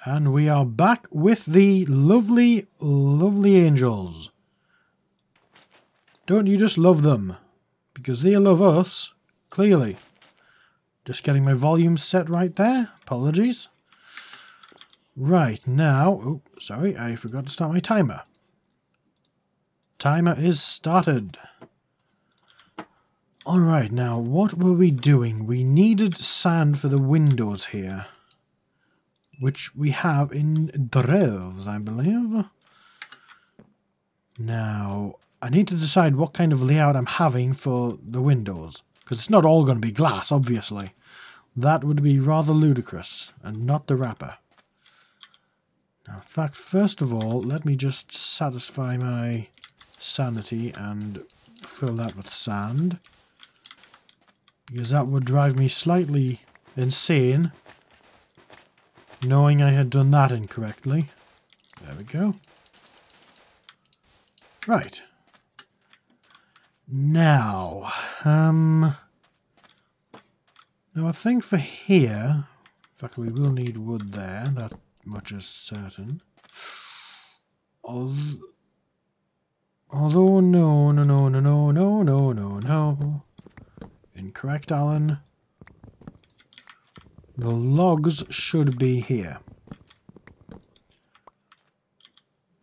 And we are back with the lovely, lovely angels. Don't you just love them? Because they love us, clearly. Just getting my volume set right there. Apologies. Right, now... Oh, sorry, I forgot to start my timer. Timer is started. Alright, now, what were we doing? We needed sand for the windows here. Which we have in droves, I believe. Now, I need to decide what kind of layout I'm having for the windows. Because it's not all going to be glass, obviously. That would be rather ludicrous, and not the wrapper. Now, in fact, first of all, let me just satisfy my sanity and fill that with sand. Because that would drive me slightly insane, knowing I had done that incorrectly. There we go. Right. Now, now I think for here, in fact we will need wood there, that much is certain. Although no. Incorrect, Alan. The logs should be here.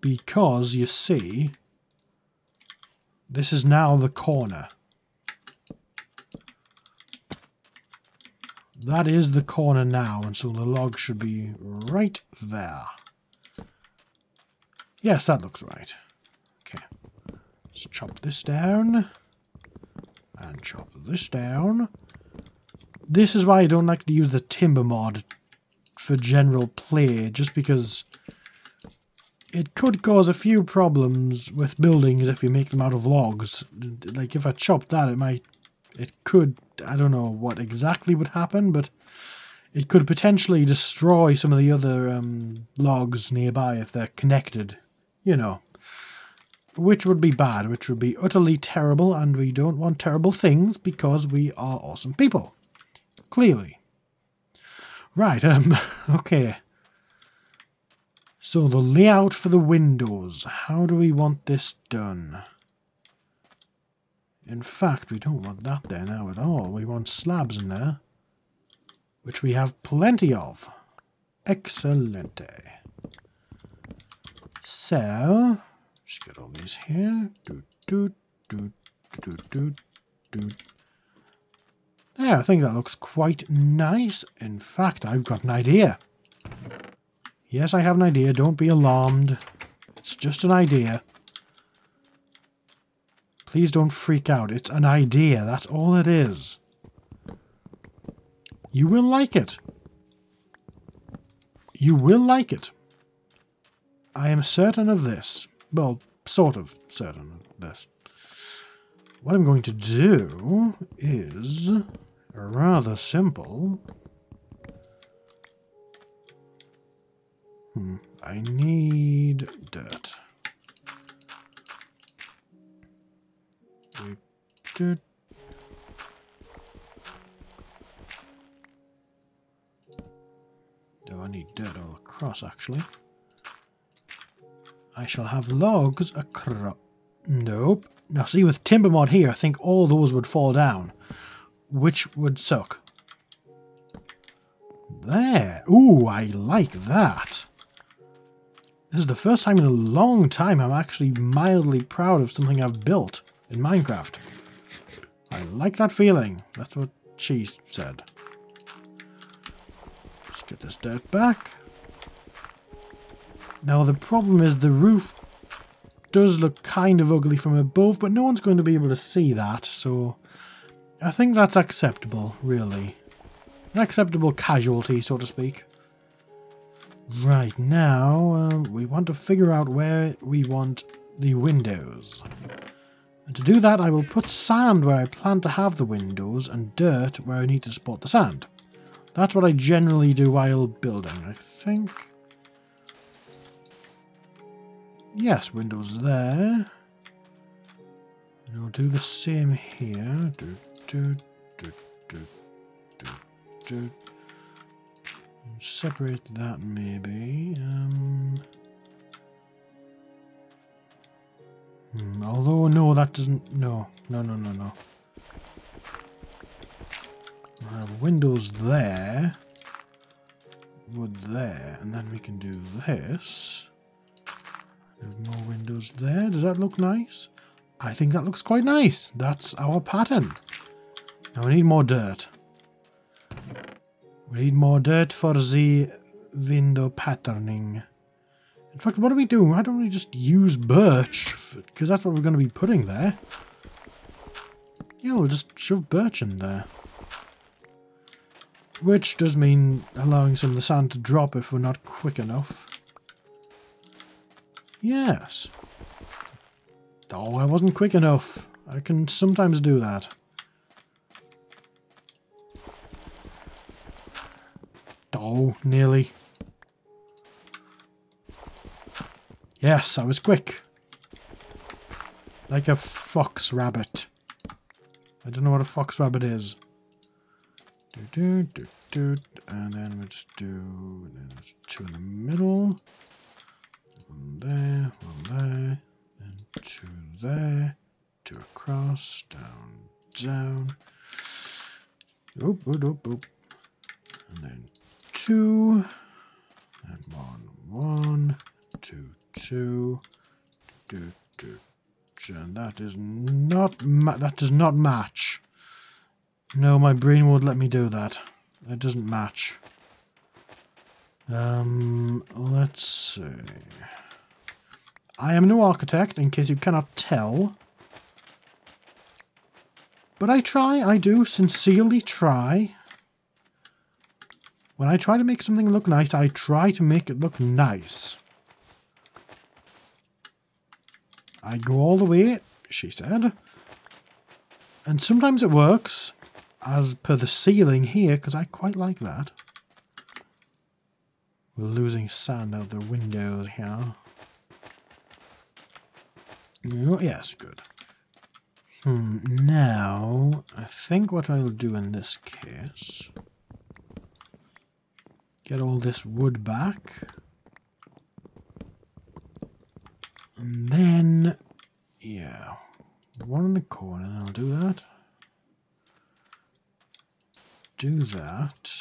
Because, you see, this is now the corner. That is the corner now, and so the log should be right there. Yes, that looks right. Okay. Let's chop this down. And chop this down. This is why I don't like to use the timber mod for general play, just because it could cause a few problems with buildings if you make them out of logs. Like if I chopped that, it could, I don't know what exactly would happen, but it could potentially destroy some of the other logs nearby if they're connected, you know. Which would be bad, which would be utterly terrible, and we don't want terrible things because we are awesome people. Clearly. Right, okay. So the layout for the windows. How do we want this done? In fact, we don't want that there now at all. We want slabs in there, which we have plenty of. Excellente. So... just get all these here. There, I think that looks quite nice. In fact, I've got an idea. Yes, I have an idea. Don't be alarmed. It's just an idea. Please don't freak out. It's an idea. That's all it is. You will like it. You will like it. I am certain of this. Well, sort of certain of this. What I'm going to do is rather simple. I need dirt. Do I need dirt all across, actually? I shall have logs across. Nope. Now see, with timber mod here, I think all those would fall down, which would suck. There. Ooh, I like that. This is the first time in a long time I'm actually mildly proud of something I've built in Minecraft. I like that feeling. That's what she said. Let's get this dirt back. Now the problem is the roof does look kind of ugly from above, but no one's going to be able to see that, so I think that's acceptable, really. An acceptable casualty, so to speak. Right, now we want to figure out where we want the windows. And to do that, I will put sand where I plan to have the windows and dirt where I need to support the sand. That's what I generally do while building, I think. Yes, windows there. And I'll do the same here. Separate that maybe. Although, no, that doesn't... No. I have windows there. Wood there. And then we can do this. There's more windows there. Does that look nice? I think that looks quite nice. That's our pattern. Now we need more dirt. We need more dirt for the window patterning. In fact, what do we do? Why don't we just use birch? Because that's what we're going to be putting there. Yeah, we'll just shove birch in there. Which does mean allowing some of the sand to drop if we're not quick enough. Yes. Oh, I wasn't quick enough. I can sometimes do that. Oh, nearly. Yes, I was quick. Like a fox rabbit. I don't know what a fox rabbit is. And then we just do two in the middle. One there, and two there. Two across, down. Oop. And then two. And one, two. And that is not that does not match. No, my brain won't let me do that. It doesn't match. Let's see. I am no architect, in case you cannot tell. But I do sincerely try. When I try to make something look nice, I try to make it look nice. I go all the way, she said. And sometimes it works, as per the ceiling here, because I quite like that. We're losing sand out the windows here. Oh, yes, good. Now, I think what I'll do in this case... Get all this wood back. And then, yeah, one in the corner, and I'll do that. Do that.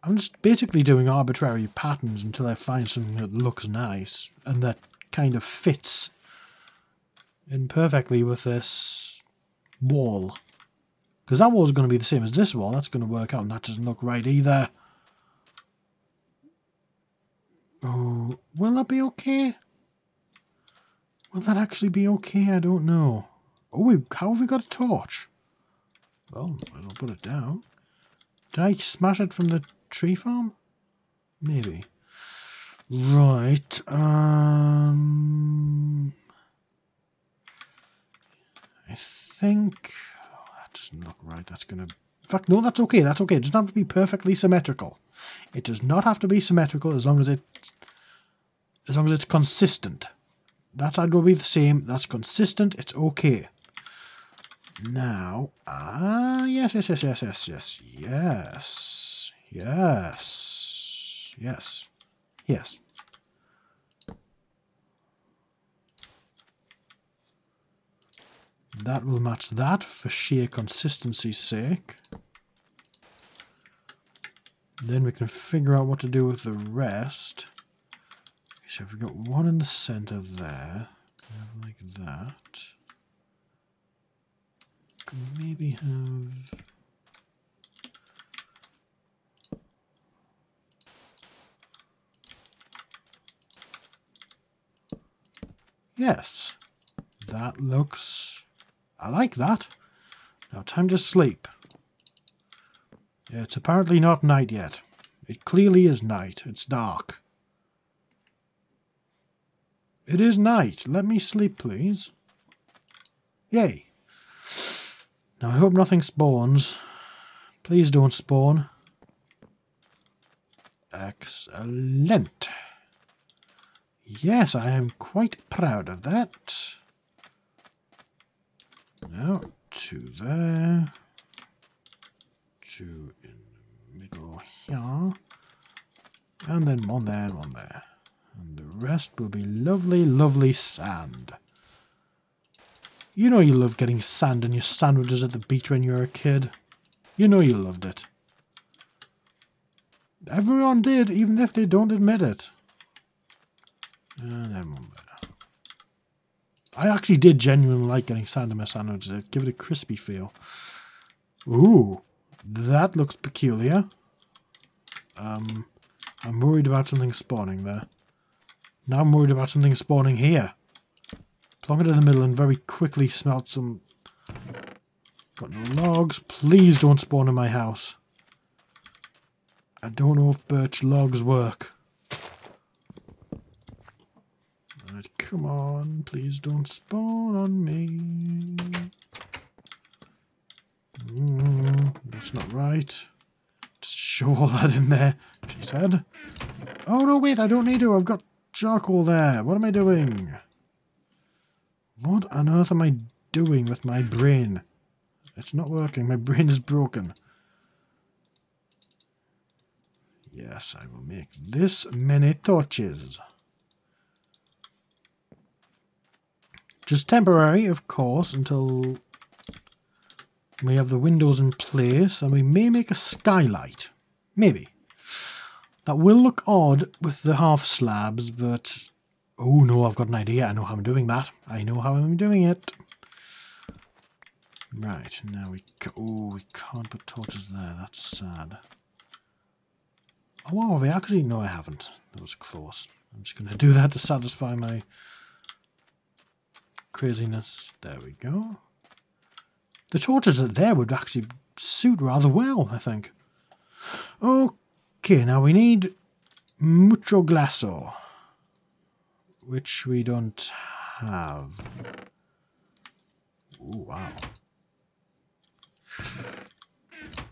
I'm just basically doing arbitrary patterns until I find something that looks nice and that kind of fits in perfectly with this wall. Because that wall is going to be the same as this wall. That's going to work out, and that doesn't look right either. Oh, will that be okay? Will that actually be okay? I don't know. Oh, how have we got a torch? Well, I'll put it down. Did I smash it from the tree farm? Maybe. Right. I think... Oh, that doesn't look right. That's going to... In fact, no, that's okay. That's okay. It doesn't have to be perfectly symmetrical. It does not have to be symmetrical as long as it's consistent. That side will be the same. That's consistent. It's okay. Now, yes. That will match that for sheer consistency's sake. Then we can figure out what to do with the rest. So we've got one in the center there. Like that. Could maybe have... Yes. That looks... I like that. Now time to sleep. It's apparently not night yet. It clearly is night. It's dark. It is night. Let me sleep, please. Yay. Now I hope nothing spawns. Please don't spawn. Excellent. Yes, I am quite proud of that. Now, two there. Two in We go here. And then one there and one there. And the rest will be lovely, lovely sand. You know you love getting sand in your sandwiches at the beach when you were a kid. You know you loved it. Everyone did, even if they don't admit it. And then one there. I actually did genuinely like getting sand in my sandwiches. It'd give it a crispy feel. Ooh, that looks peculiar. I'm worried about something spawning there. Now I'm worried about something spawning here. Plonk it in the middle and very quickly smelt some... Got no logs. Please don't spawn in my house. I don't know if birch logs work. Alright, come on. Please don't spawn on me. That's not right. Just show all that in there, she said. Oh no, wait, I don't need to. I've got charcoal there. What am I doing? What on earth am I doing with my brain? It's not working. My brain is broken. Yes, I will make this many torches. Just temporary, of course, until we have the windows in place, and we may make a skylight. Maybe. That will look odd with the half slabs, but... Oh no, I've got an idea. I know how I'm doing that. I know how I'm doing it. Right, now we... Oh, we can't put torches there. That's sad. Oh, wow, have I actually... No, I haven't. That was close. I'm just going to do that to satisfy my craziness. There we go. The torches that there would actually suit rather well, I think. Okay, now we need mucho glasso, which we don't have. Ooh, wow.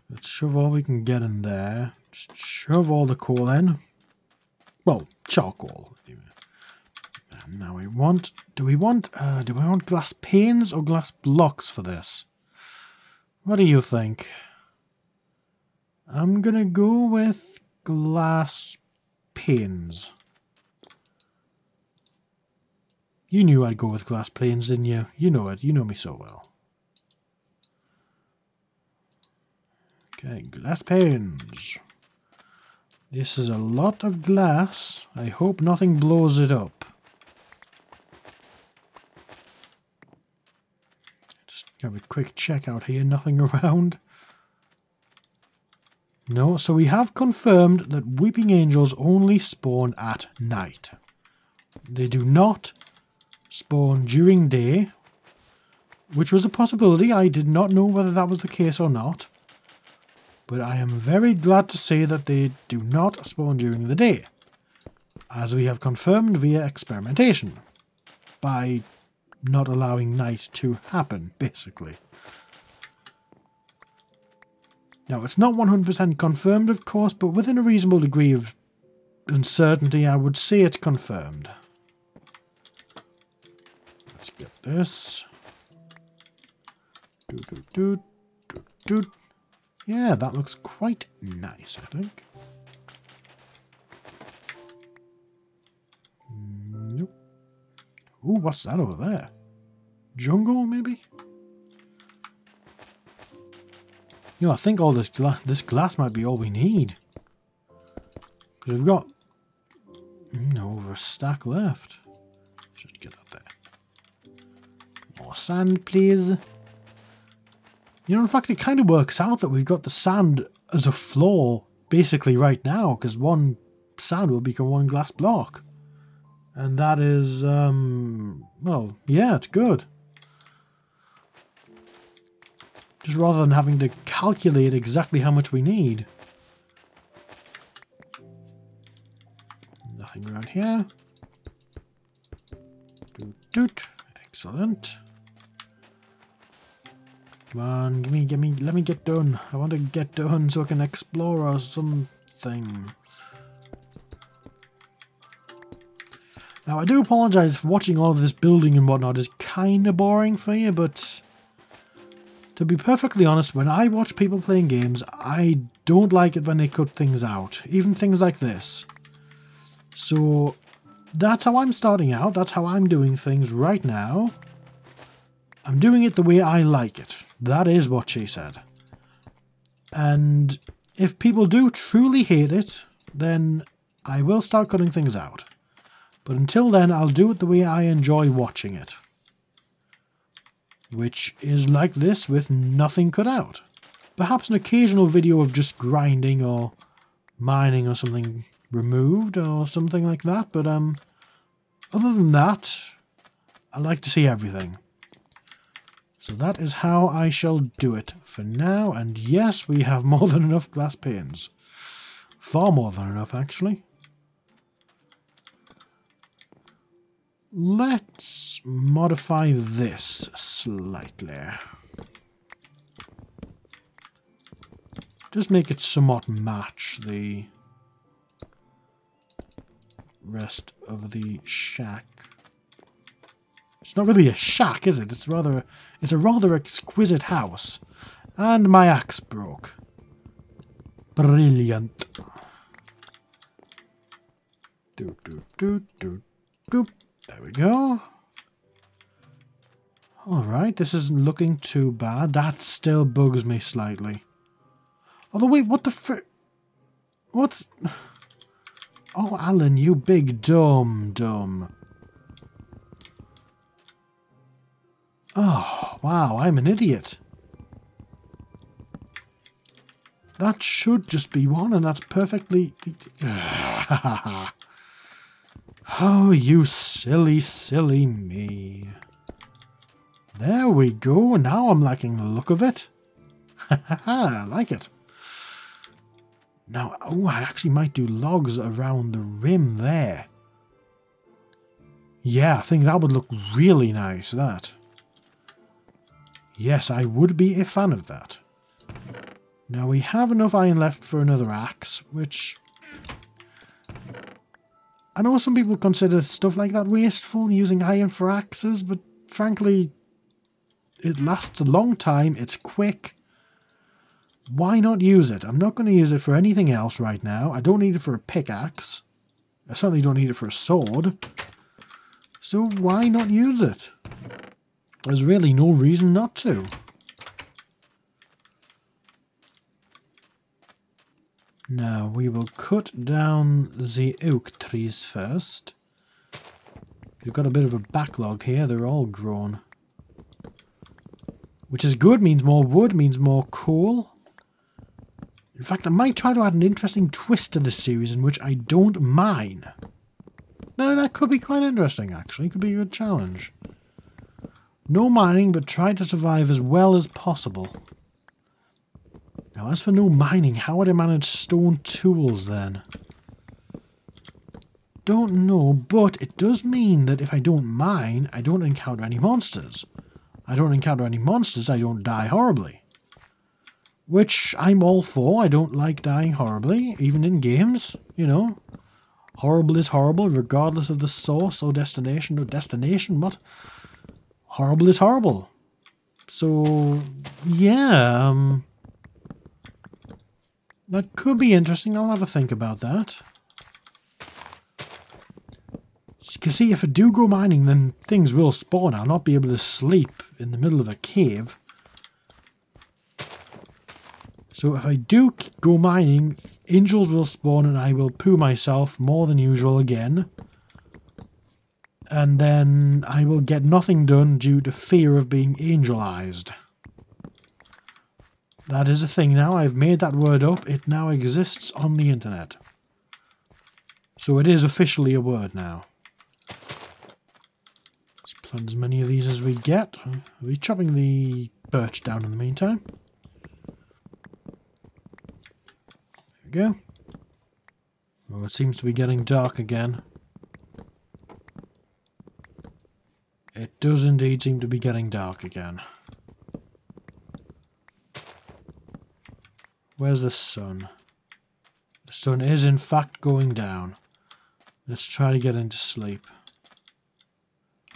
Let's shove all we can get in there. Just shove all the coal in. Well, charcoal, anyway. And now we want... do we want glass panes or glass blocks for this? What do you think? I'm gonna go with glass panes. You knew I'd go with glass panes, didn't you? You know it. You know me so well. Okay, glass panes. This is a lot of glass. I hope nothing blows it up. Just have a quick check out here. Nothing around. No, so we have confirmed that weeping angels only spawn at night. They do not spawn during day, which was a possibility. I did not know whether that was the case or not. But I am very glad to say that they do not spawn during the day, as we have confirmed via experimentation, by not allowing night to happen, basically. Now, it's not 100% confirmed, of course, but within a reasonable degree of uncertainty, I would say it's confirmed. Let's get this. Yeah, that looks quite nice, I think. Nope. Ooh, what's that over there? Jungle, maybe? You know, I think all this glass might be all we need. Because we've got over a stack left. Just get that there. More sand, please. You know, in fact, it kind of works out that we've got the sand as a floor basically right now, because one sand will become one glass block. And that is, well, yeah, it's good. Just rather than having to calculate exactly how much we need. Nothing around here. Doot, doot. Excellent. Come on, let me get done. I want to get done so I can explore or something. Now, I do apologise if watching all of this building and whatnot is kind of boring for you, but To be perfectly honest, when I watch people playing games, I don't like it when they cut things out. Even things like this. So, that's how I'm starting out. That's how I'm doing things right now. I'm doing it the way I like it. That is what she said. And if people do truly hate it, then I will start cutting things out. But until then, I'll do it the way I enjoy watching it. Which is like this with nothing cut out. Perhaps an occasional video of just grinding or mining or something removed or something like that. But other than that, I like to see everything. So that is how I shall do it for now. And yes, we have more than enough glass panes. Far more than enough, actually. Let's modify this slightly. Just make it somewhat match the rest of the shack. It's not really a shack, is it? It's a rather exquisite house. And my axe broke. Brilliant. Doop, doop, doop, doop, doop. There we go. Alright, this isn't looking too bad. That still bugs me slightly. Although, wait, what the fr... What? Oh, Alan, you big dumb. Oh, wow, I'm an idiot. That should just be one, and that's perfectly... Oh, you silly, silly me. There we go. Now I'm liking the look of it. I like it. Now, oh, I actually might do logs around the rim there. Yeah, I think that would look really nice, that. Yes, I would be a fan of that. Now, we have enough iron left for another axe, which... I know some people consider stuff like that wasteful, using iron for axes, but frankly, it lasts a long time, it's quick. Why not use it? I'm not going to use it for anything else right now. I don't need it for a pickaxe. I certainly don't need it for a sword. So why not use it? There's really no reason not to. Now, we will cut down the oak trees first. We've got a bit of a backlog here. They're all grown. Which is good, means more wood, means more coal. In fact, I might try to add an interesting twist to this series in which I don't mine. No, that could be quite interesting, actually. Could be a good challenge. No mining, but try to survive as well as possible. Now, as for no mining, how would I manage stone tools then? Don't know, but it does mean that if I don't mine, I don't encounter any monsters. I don't encounter any monsters, I don't die horribly. Which I'm all for. I don't like dying horribly, even in games, you know. Horrible is horrible, regardless of the source or destination. No, destination, what? Horrible is horrible. So, yeah, that could be interesting. I'll have a think about that. Because see, if I do go mining, then things will spawn. I'll not be able to sleep in the middle of a cave. So if I do go mining, angels will spawn and I will poo myself more than usual again. And then I will get nothing done due to fear of being angelized. That is a thing now. I've made that word up. It now exists on the internet. So it is officially a word now. Let's plant as many of these as we get. Are we chopping the birch down in the meantime? There we go. Oh, it seems to be getting dark again. It does indeed seem to be getting dark again. Where's the sun? The sun is in fact going down. Let's try to get into sleep.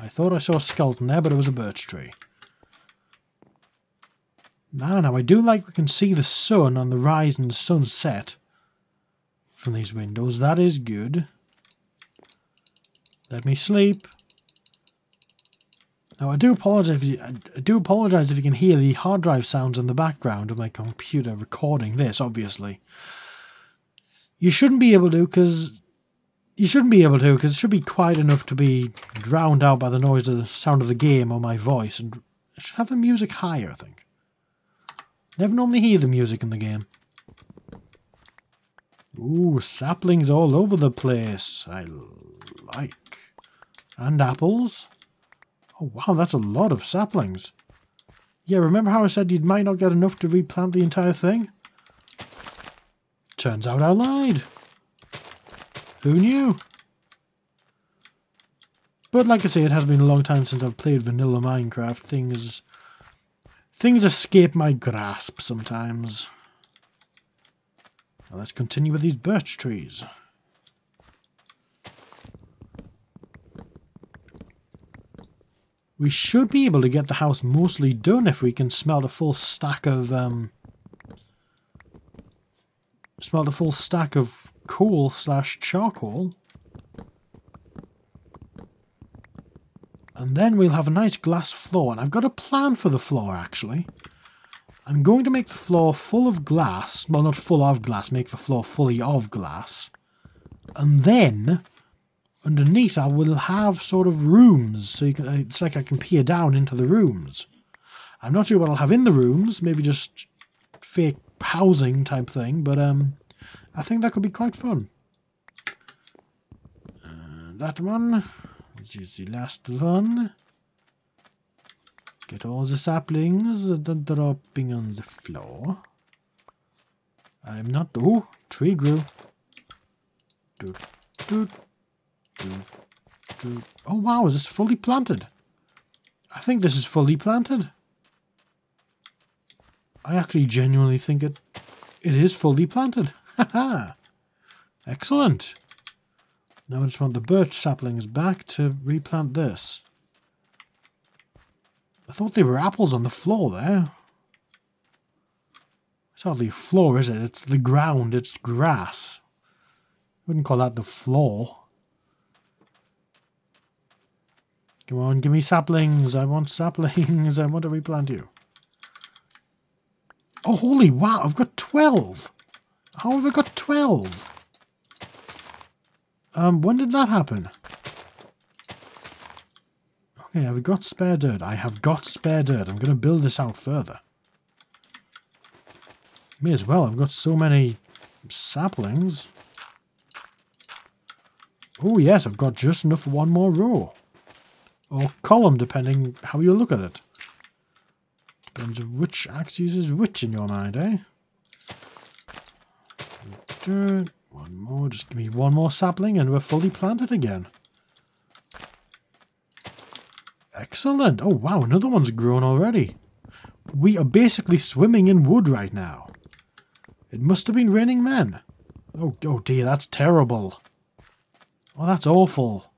I thought I saw a skeleton there, but it was a birch tree. Now I do like we can see the sun on the rise and the sunset from these windows. That is good. Let me sleep. Now I do apologize if you can hear the hard drive sounds in the background of my computer recording this, obviously. You shouldn't be able to because it should be quiet enough to be drowned out by the noise of the sound of the game or my voice, and I should have the music higher, I think. Never normally hear the music in the game. Ooh, saplings all over the place. I like. And apples. Oh wow, that's a lot of saplings. Yeah, remember how I said you might not get enough to replant the entire thing? Turns out I lied. Who knew? But like I say, it has been a long time since I've played vanilla Minecraft. Things escape my grasp sometimes. Now let's continue with these birch trees. We should be able to get the house mostly done if we can smelt a full stack of coal/charcoal. And then we'll have a nice glass floor. And I've got a plan for the floor, actually. I'm going to make the floor full of glass. Well, not full of glass. Make the floor fully of glass. And then, underneath, I will have sort of rooms. So you can, it's like I can peer down into the rooms. I'm not sure what I'll have in the rooms. Maybe just fake housing type thing. But I think that could be quite fun. That one. This is the last one. Get all the saplings dropping on the floor. I'm not... Oh, tree grew. Oh wow, is this fully planted? I think this is fully planted. I actually genuinely think it is fully planted. Haha. Excellent. Now I just want the birch saplings back to replant this. I thought they were apples on the floor there. It's hardly a floor, is it? It's the ground, it's grass. Wouldn't call that the floor. Come on, give me saplings. I want saplings. I want to replant you. Oh, holy wow, I've got 12. How have I got 12? When did that happen? Okay, I've got spare dirt. I have got spare dirt. I'm going to build this out further. May as well. I've got so many saplings. Oh, yes, I've got just enough for one more row. Or column, depending how you look at it. Depends on which axis is which in your mind, eh? Dirt. One more, just give me one more sapling and we're fully planted again. Excellent. Oh wow, another one's grown already. We are basically swimming in wood right now. It must have been raining men. Oh dear, that's terrible. Oh, that's awful.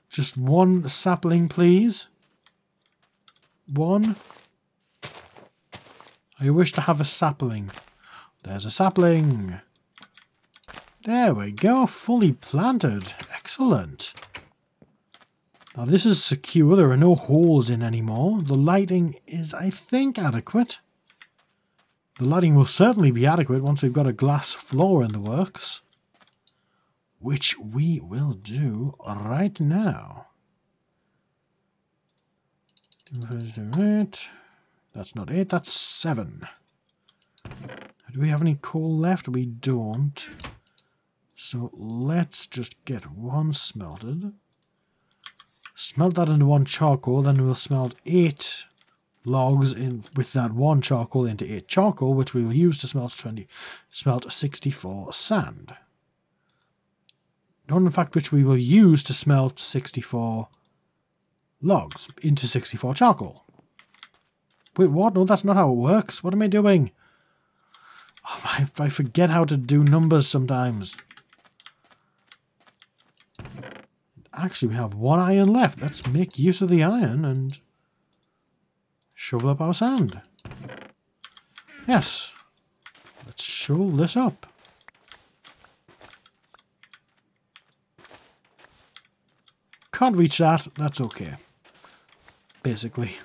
Just one sapling, please. One. I wish to have a sapling. There's a sapling. There we go, fully planted. Excellent. Now this is secure, there are no holes in anymore. The lighting is, I think, adequate. The lighting will certainly be adequate once we've got a glass floor in the works. Which we will do right now. That's not 8, that's 7. Do we have any coal left? We don't. So let's just get one smelted. Smelt that into one charcoal, then we'll smelt 8 logs in with that one charcoal into 8 charcoal, which we'll use to smelt 64 sand. Not in fact which we will use to smelt 64 logs into 64 charcoal. Wait, what? No, that's not how it works. What am I doing? Oh, I forget how to do numbers sometimes. Actually, we have 1 iron left. Let's make use of the iron and shovel up our sand. Yes. Let's shovel this up. Can't reach that. That's okay. Basically.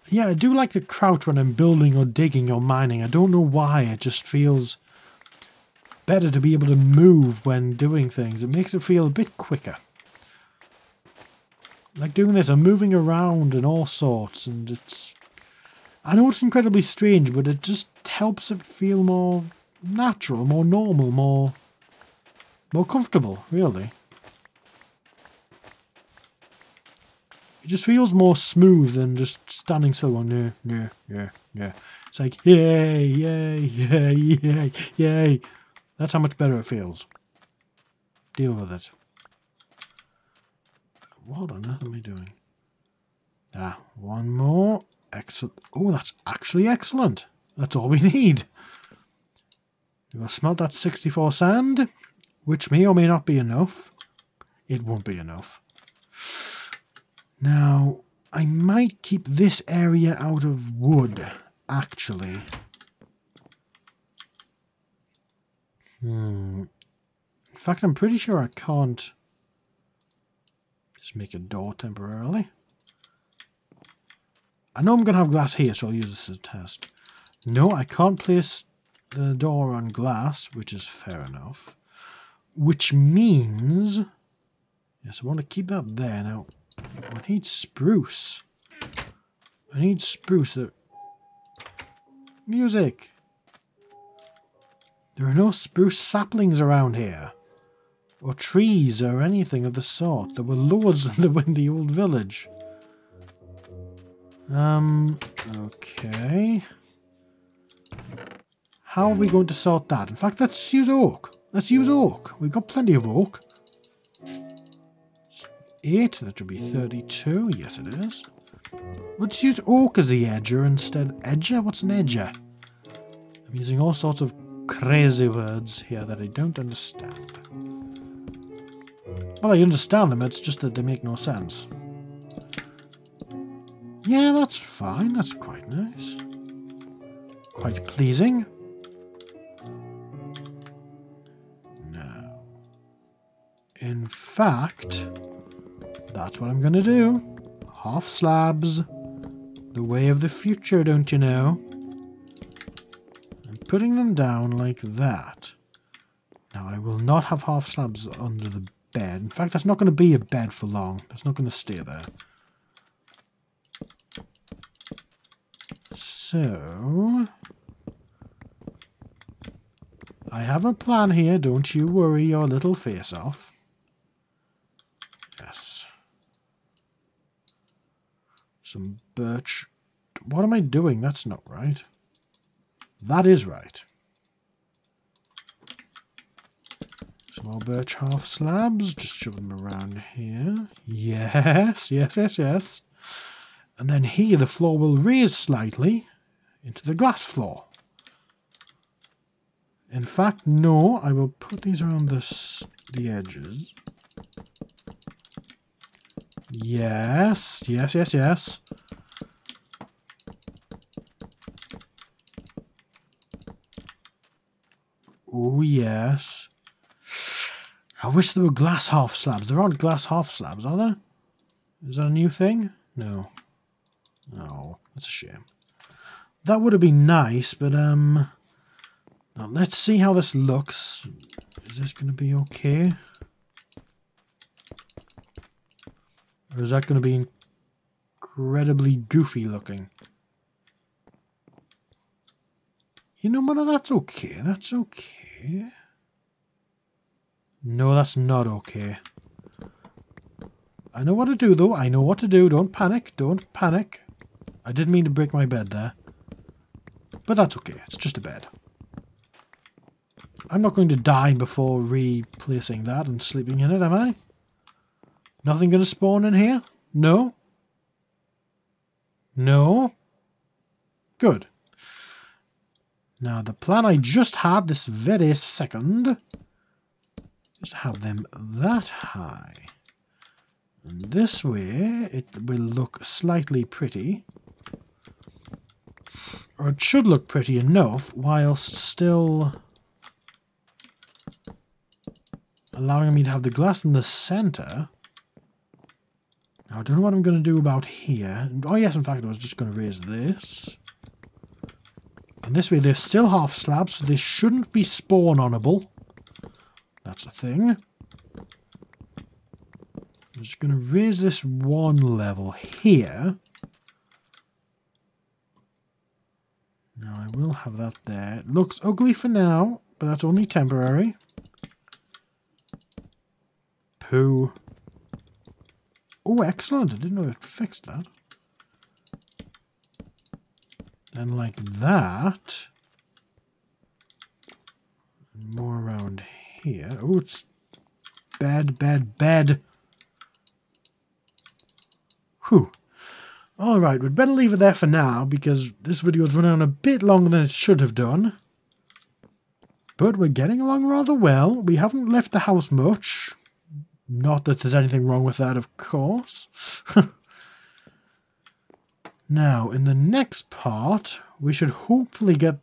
Yeah, I do like to crouch when I'm building or digging or mining. I don't know why. It just feels better to be able to move when doing things. It makes it feel a bit quicker. Like doing this, I'm moving around and all sorts, and it's... I know it's incredibly strange, but it just helps it feel more natural, more normal, more comfortable, really. It just feels more smooth than just standing still on no. It's like, yay, yay, yay, yay, yay. That's how much better it feels. Deal with it. What on earth am I doing? Ah, one more. Excellent. Oh, that's actually excellent. That's all we need. We'll smelt that 64 sand, which may or may not be enough. It won't be enough. Now, I might keep this area out of wood, actually. In fact, I'm pretty sure I can't just make a door temporarily. I know I'm going to have glass here, so I'll use this as a test. No, I can't place the door on glass, which is fair enough. Which means... Yes, I want to keep that there. Now, I need spruce. I need spruce. Music! There are no spruce saplings around here. Or trees or anything of the sort. There were loads in the old village. Okay. How are we going to sort that? In fact, let's use oak. Let's use oak. We've got plenty of oak. 8, that should be 32. Yes, it is. Let's use oak as the edger instead. Edger? What's an edger? I'm using all sorts of crazy words here that I don't understand. Well, I understand them, it's just that they make no sense. Yeah, that's fine. That's quite nice. Quite pleasing. No. In fact, that's what I'm going to do. Half slabs. The way of the future, don't you know? I'm putting them down like that. Now, I will not have half slabs under the bed. In fact, that's not going to be a bed for long. That's not going to stay there. So, I have a plan here, don't you worry your little face off. Yes. Some birch. What am I doing? That's not right. That is right. Some more birch half slabs. Just shove them around here. Yes, yes, yes, yes. And then here the floor will raise slightly into the glass floor. In fact, no, I will put these around the edges. Yes, yes, yes, yes. Oh, yes. I wish there were glass half slabs. There aren't glass half slabs, are there? Is that a new thing? No. Oh, that's a shame. That would have been nice, but now let's see how this looks. Is this going to be okay? Or is that going to be incredibly goofy looking? You know what? That's okay. That's okay. No, that's not okay. I know what to do, though. I know what to do. Don't panic. Don't panic. I didn't mean to break my bed there. But that's okay. It's just a bed. I'm not going to die before replacing that and sleeping in it, am I? Nothing going to spawn in here? No? No? Good. Now, the plan I just had this very second is to have them that high. And this way, it will look slightly pretty. Or it should look pretty enough, whilst still allowing me to have the glass in the centre. Now, I don't know what I'm going to do about here. Oh yes, in fact, I was just going to raise this. And this way, they're still half slabs, so they shouldn't be spawn-onable. That's a thing. I'm just going to raise this one level here. Now, I will have that there. It looks ugly for now, but that's only temporary. Poo. Oh, excellent. I didn't know it fixed that. And like that. More around here. Oh, it's bed, bed, bed. Whew. Alright, we'd better leave it there for now, because this video is running on a bit longer than it should have done. But we're getting along rather well. We haven't left the house much. Not that there's anything wrong with that, of course. Now, in the next part, we should hopefully get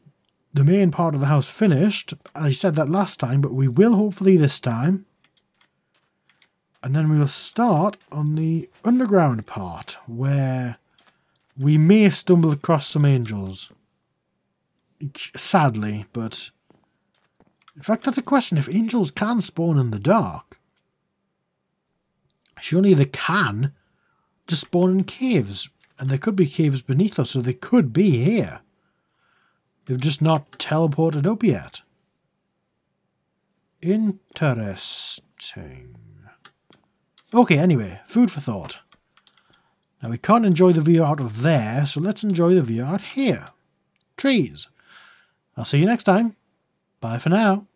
the main part of the house finished. I said that last time, but we will hopefully this time. And then we'll start on the underground part, where we may stumble across some angels. Sadly, but... In fact, that's a question. If angels can spawn in the dark, surely they can just spawn in caves. And there could be caves beneath us, so they could be here. They've just not teleported up yet. Interesting. Okay, anyway, food for thought. Now we can't enjoy the view out of there, so let's enjoy the view out here. Trees. I'll see you next time. Bye for now.